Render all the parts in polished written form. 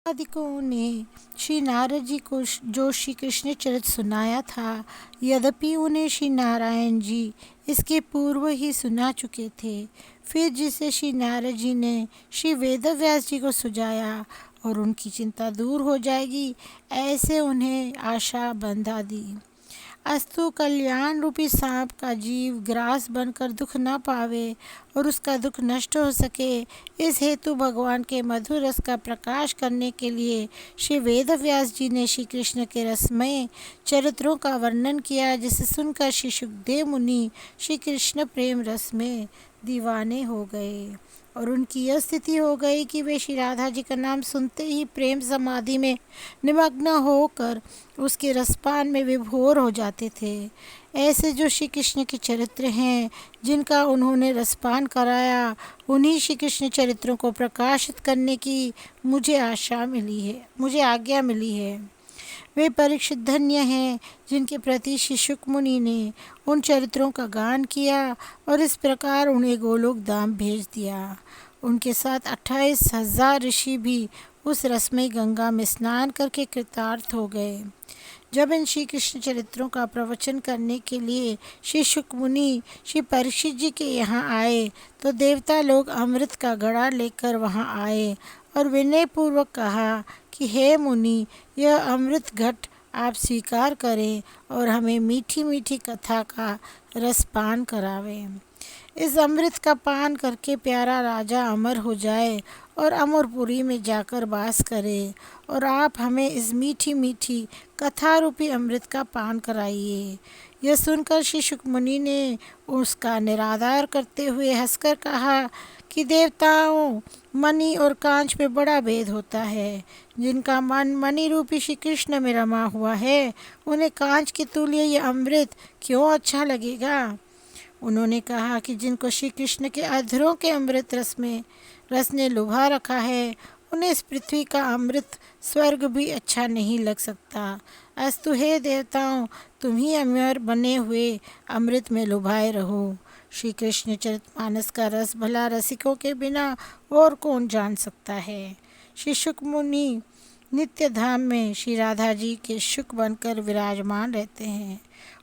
आदिकों ने श्री नारद जी को जो श्री कृष्ण चरित सुनाया था, यद्यपि उन्हें श्री नारायण जी इसके पूर्व ही सुना चुके थे, फिर जिसे श्री नारद जी ने श्री वेदव्यास जी को सुझाया और उनकी चिंता दूर हो जाएगी, ऐसे उन्हें आशा बंधा दी। अस्तु कल्याण रूपी सांप का जीव ग्रास बनकर दुख न पावे और उसका दुख नष्ट हो सके, इस हेतु भगवान के मधुर रस का प्रकाश करने के लिए श्री वेदव्यास जी ने श्री कृष्ण के रसमय चरित्रों का वर्णन किया, जिसे सुनकर श्री सुखदेव मुनि श्री कृष्ण प्रेम रस में दीवाने हो गए और उनकी यह स्थिति हो गई कि वे श्री राधा जी का नाम सुनते ही प्रेम समाधि में निमग्न होकर उसके रसपान में विभोर हो जाते थे। ऐसे जो श्री कृष्ण के चरित्र हैं, जिनका उन्होंने रसपान कराया, उन्हीं श्री कृष्ण चरित्रों को प्रकाशित करने की मुझे आज्ञा मिली है। वे परीक्षित धन्य हैं जिनके प्रति श्री शुक मुनि ने उन चरित्रों का गान किया और इस प्रकार उन्हें गोलोक धाम भेज दिया। उनके साथ 28,000 ऋषि भी उस रसमयी गंगा में स्नान करके कृतार्थ हो गए। जब इन श्री कृष्ण चरित्रों का प्रवचन करने के लिए श्री शुक मुनि श्री परीक्षित जी के यहाँ आए, तो देवता लोग अमृत का घड़ा लेकर वहाँ आए और विनय पूर्वक कहा कि हे मुनि, यह अमृत घट आप स्वीकार करें और हमें मीठी मीठी कथा का रसपान करावें। इस अमृत का पान करके प्यारा राजा अमर हो जाए और अमरपुरी में जाकर वास करे, और आप हमें इस मीठी मीठी कथा रूपी अमृत का पान कराइए। यह सुनकर श्री शुक मुनि ने उसका निरादर करते हुए हंसकर कहा कि देवताओं, मणि और कांच में बड़ा भेद होता है। जिनका मन मणि रूपी श्री कृष्ण में रमा हुआ है, उन्हें कांच के तुल्य यह अमृत क्यों अच्छा लगेगा। उन्होंने कहा कि जिनको श्री कृष्ण के अधरों के अमृत रस ने लुभा रखा है, उन्हें इस पृथ्वी का अमृत स्वर्ग भी अच्छा नहीं लग सकता। अस्तु हे देवताओं, तुम ही अमर बने हुए अमृत में लुभाए रहो। श्री कृष्ण चरितमानस का रस भला रसिकों के बिना और कौन जान सकता है। श्री शुक मुनि नित्य धाम में श्री राधा जी के शुक बनकर विराजमान रहते हैं।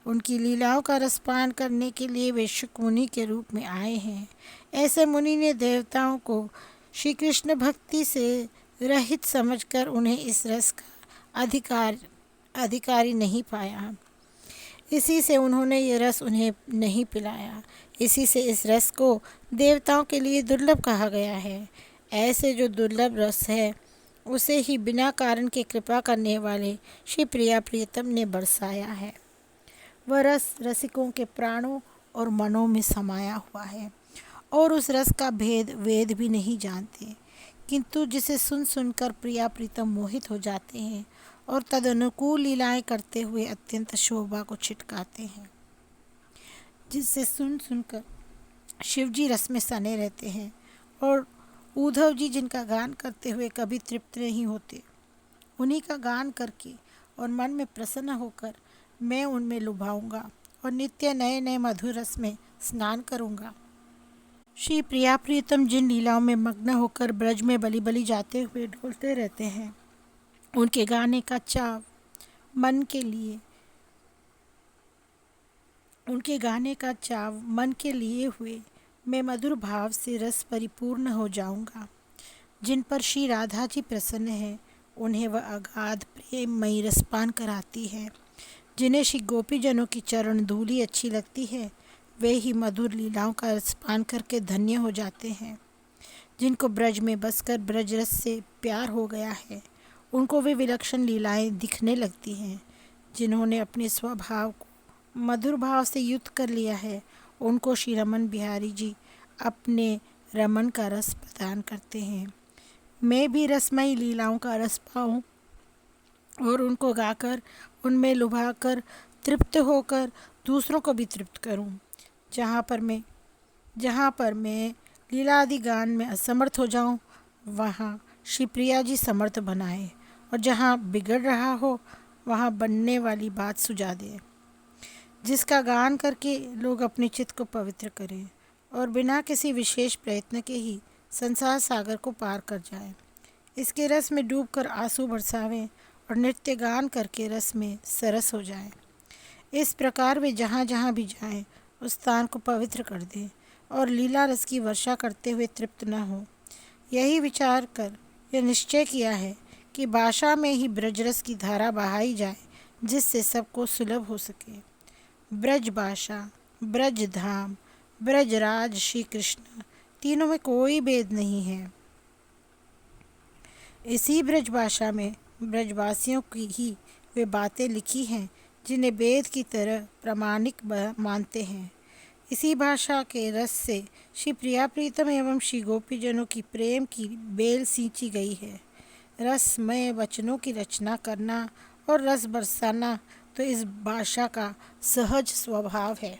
उनकी लीलाओं का रसपान करने के लिए वे शुक मुनि के रूप में आए हैं। ऐसे मुनि ने देवताओं को श्री कृष्ण भक्ति से रहित समझकर उन्हें इस रस का अधिकारी नहीं पाया। इसी से उन्होंने ये रस उन्हें नहीं पिलाया। इसी से इस रस को देवताओं के लिए दुर्लभ कहा गया है। ऐसे जो दुर्लभ रस है, उसे ही बिना कारण के कृपा करने वाले श्री प्रियतम ने बरसाया है। वह रस रसिकों के प्राणों और मनों में समाया हुआ है और उस रस का भेद वेद भी नहीं जानते, किंतु जिसे सुन सुनकर प्रियतम मोहित हो जाते हैं और तदनुकूल लीलाएं करते हुए अत्यंत शोभा को छिटकाते हैं। जिससे सुन सुनकर शिव जी रस में सने रहते हैं और उद्धव जी जिनका गान करते हुए कभी तृप्त नहीं होते, उन्हीं का गान करके और मन में प्रसन्न होकर मैं उनमें लुभाऊंगा और नित्य नए नए मधुर रस में स्नान करूंगा। श्री प्रियतम जिन लीलाओं में मग्न होकर ब्रज में बली बली जाते हुए डोलते रहते हैं, उनके गाने का चाव मन के लिए हुए मैं मधुर भाव से रस परिपूर्ण हो जाऊंगा। जिन पर श्री राधा जी प्रसन्न है, उन्हें वह अगाध प्रेममयी रसपान कराती है। जिन्हें श्री गोपीजनों की चरण धूलि अच्छी लगती है, वे ही मधुर लीलाओं का रसपान करके धन्य हो जाते हैं। जिनको ब्रज में बसकर ब्रज रस से प्यार हो गया है, उनको वे विलक्षण लीलाएं दिखने लगती हैं। जिन्होंने अपने स्वभाव को मधुर भाव से युक्त कर लिया है, उनको श्री रमन बिहारी जी अपने रमन का रस प्रदान करते हैं। मैं भी रसमयी लीलाओं का रस पाऊँ और उनको गाकर, उनमें लुभाकर, तृप्त होकर दूसरों को भी तृप्त करूं। जहाँ पर मैं लीलादि गान में असमर्थ हो जाऊं, वहाँ श्री प्रिया जी समर्थ बनाए, और जहाँ बिगड़ रहा हो, वहाँ बनने वाली बात सुझा दे। जिसका गान करके लोग अपने चित्त को पवित्र करें और बिना किसी विशेष प्रयत्न के ही संसार सागर को पार कर जाएं। इसके रस में डूबकर आंसू बरसावें और नृत्य गान करके रस में सरस हो जाएं। इस प्रकार वे जहाँ जहाँ भी जाएं उस स्थान को पवित्र कर दें और लीला रस की वर्षा करते हुए तृप्त न हो। यही विचार कर यह निश्चय किया है कि भाषा में ही ब्रजरस की धारा बहाई जाए, जिससे सबको सुलभ हो सके। ब्रज भाषा, ब्रज धाम, ब्रजराज श्री कृष्ण, तीनों में कोई भेद नहीं है। इसी ब्रज भाषा में ब्रजवासियों की ही वे बातें लिखी हैं जिन्हें वेद की तरह प्रामाणिक मानते हैं। इसी भाषा के रस से श्री प्रिया प्रीतम एवं श्री गोपीजनों की प्रेम की बेल सींची गई है। रसमय वचनों की रचना करना और रस बरसाना तो इस भाषा का सहज स्वभाव है।